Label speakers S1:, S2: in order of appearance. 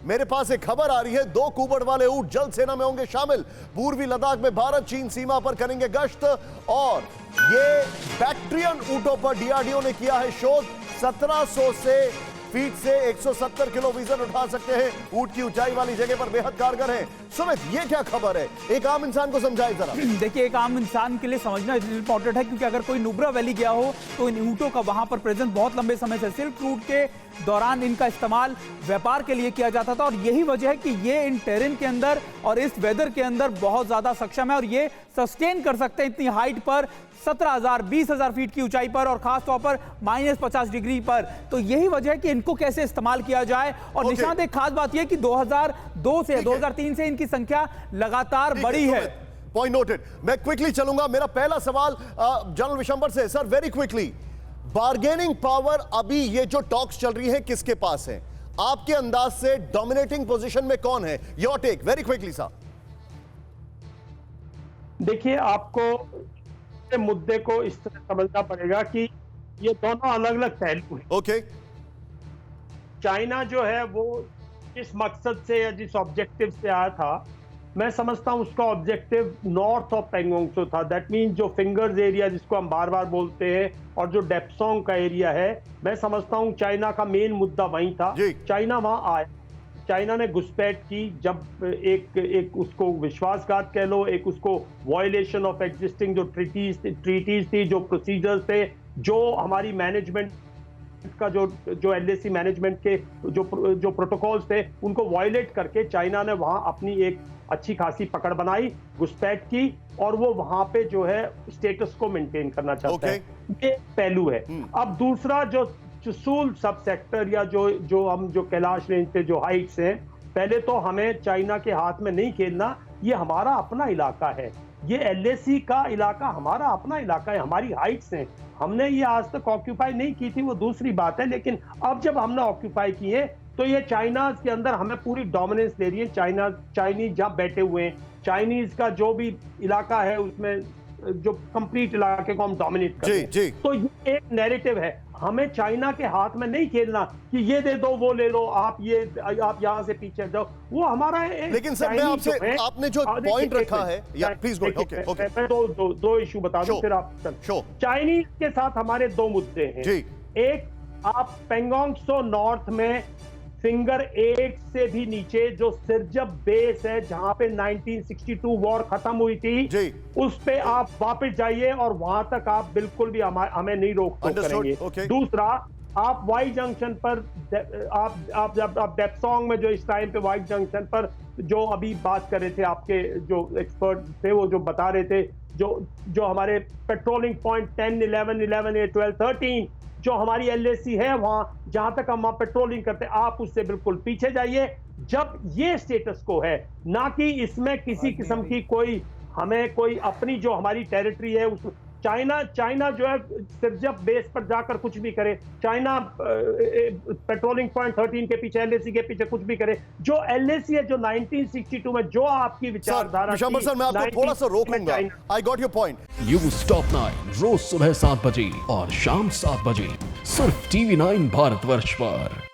S1: मेरे पास एक खबर आ रही है, 2 कुबड़ वाले ऊंट जल सेना में होंगे शामिल। पूर्वी लद्दाख में भारत चीन सीमा पर करेंगे गश्त। और ये बैक्ट्रियन ऊंटों पर डीआरडीओ ने किया है शोध। 1700 फीट से 170 किलो वजन उठा सकते हैं। ऊंट की ऊंचाई वाली जगह पर बेहद कारगर है। सुमित, ये क्या खबर है? एक आम इंसान को समझाए जरा।
S2: देखिए, एक आम इंसान के लिए समझना इंपॉर्टेंट है, क्योंकि अगर कोई नुब्रा वैली गया हो तो इन ऊंटों का वहां पर प्रेजेंस बहुत लंबे समय से, सिल्क रूट के दौरान इनका इस्तेमाल व्यापार के लिए किया जाता था। और यही वजह है कि ये इन टेरेन के अंदर और इस वेदर के अंदर बहुत ज्यादा सक्षम है और ये सस्टेन कर सकते हैं इतनी हाइट पर, 17,000 20,000 फीट की ऊंचाई पर और खासतौर पर -50 डिग्री पर। तो यही वजह है कि इनको कैसे इस्तेमाल किया जाए। और निशांत, एक खास बात यह कि 2002 से 2003 से इनकी संख्या लगातार बढ़ी है।
S1: Point noted. मैं क्विकली चलूंगा। मेरा पहला सवाल जनरल विशंबर से। Sir, very quickly, bargaining power अभी ये जो टॉक्स चल रही है किसके पास है? आपके अंदाज से डोमिनेटिंग पोजीशन में कौन है? Your take, very quickly sir.
S3: देखिए, आपको मुद्दे को इस तरह समझना पड़ेगा कि ये दोनों अलग अलग पहलू हैं।
S1: ओके।
S3: चाइना जो है वो जिस मकसद से या जिस ऑब्जेक्टिव से आया था, मैं समझता हूं उसका objective north of Pangong Tso था। दैट मीन जो फिंगर्स एरिया जिसको हम बार बार बोलते हैं और जो डेप्सोंग का एरिया है, मैं समझता हूं चाइना का मेन मुद्दा वहीं था। चाइना वहां आया, चाइना ने घुसपैठ की। जब एक उसको विश्वासघात कह लो, एक उसको वायलेशन ऑफ एग्जिस्टिंग जो ट्रीटीज थी, जो प्रोसीजर्स थे, जो हमारी मैनेजमेंट का जो एलएसी मैनेजमेंट के जो प्रोटोकॉल्स थे, उनको वायलेट करके चाइना ने वहां अपनी एक अच्छी खासी पकड़ बनाई, घुसपैठ की और वो वहां पे जो है स्टेटस को मेंटेन करना चाहता है। ये पहलू है। अब दूसरा जो चुसूल सब सेक्टर या जो कैलाश रेंज पे जो हाइट्स हैं, पहले तो हमें चाइना के हाथ में नहीं खेलना। ये हमारा अपना इलाका है, ये एलएसी का इलाका हमारा अपना इलाका है, हमारी हाइट्स हैं। हमने ये आज तक ऑक्यूपाई नहीं की थी, वो दूसरी बात है, लेकिन अब जब हमने ऑक्यूपाई की है तो ये चाइना के अंदर हमें पूरी डोमिनेंस दे रही है। चाइनीज जहां बैठे हुए हैं, चाइनीज का जो भी इलाका है उसमें जो कंप्लीट इलाके को हम डोमिनेट करते हैं। तो ये एक नैरेटिव है, हमें चाइना के हाथ में नहीं खेलना कि ये दे दो वो ले लो, आप यहां से पीछे जाओ, वो हमारा एक।
S1: लेकिन सर, मैं आपसे, आपने जो पॉइंट रखा है, या प्लीज गो। ओके,
S3: मैं दो इशू बता दूं, फिर आप चाइनीज के साथ हमारे 2 मुद्दे हैं। एक, आप पेंगोंग त्सो नॉर्थ में फिंगर 8 से भी नीचे जो सिरजब बेस है, जहां पे 1962 वॉर खत्म हुई थी, उस पे आप वापस जाइए और वहां तक आप बिल्कुल भी हमें नहीं रोक टोक करेंगे। दूसरा, आप वाई जंक्शन पर, आप डेप्सोंग में जो इस टाइम पे वाई जंक्शन पर जो अभी बात कर रहे थे, आपके जो एक्सपर्ट थे वो जो बता रहे थे, जो हमारे पेट्रोलिंग पॉइंट 10, 11, 12, 13 जो हमारी एलएसी है, वहां जहां तक हम वहां पेट्रोलिंग करते हैं, आप उससे बिल्कुल पीछे जाइए। जब ये स्टेटस को है, ना कि इसमें किसी किस्म की हमें कोई अपनी जो हमारी टेरिटरी है उस चाइना जो है सिर्फ बेस पर जाकर कुछ भी करे, चाइना पेट्रोलिंग पॉइंट 13 के पीछे, एलएसी के पीछे कुछ भी करे, जो एलएसी है जो 1962 में जो आपकी विचारधारा थी,
S1: सर मैं आपको थोड़ा सा रोकूंगा। I got your point.
S4: News top 9 रोज सुबह 7 बजे और शाम 7 बजे सिर्फ TV9 भारतवर्ष पर।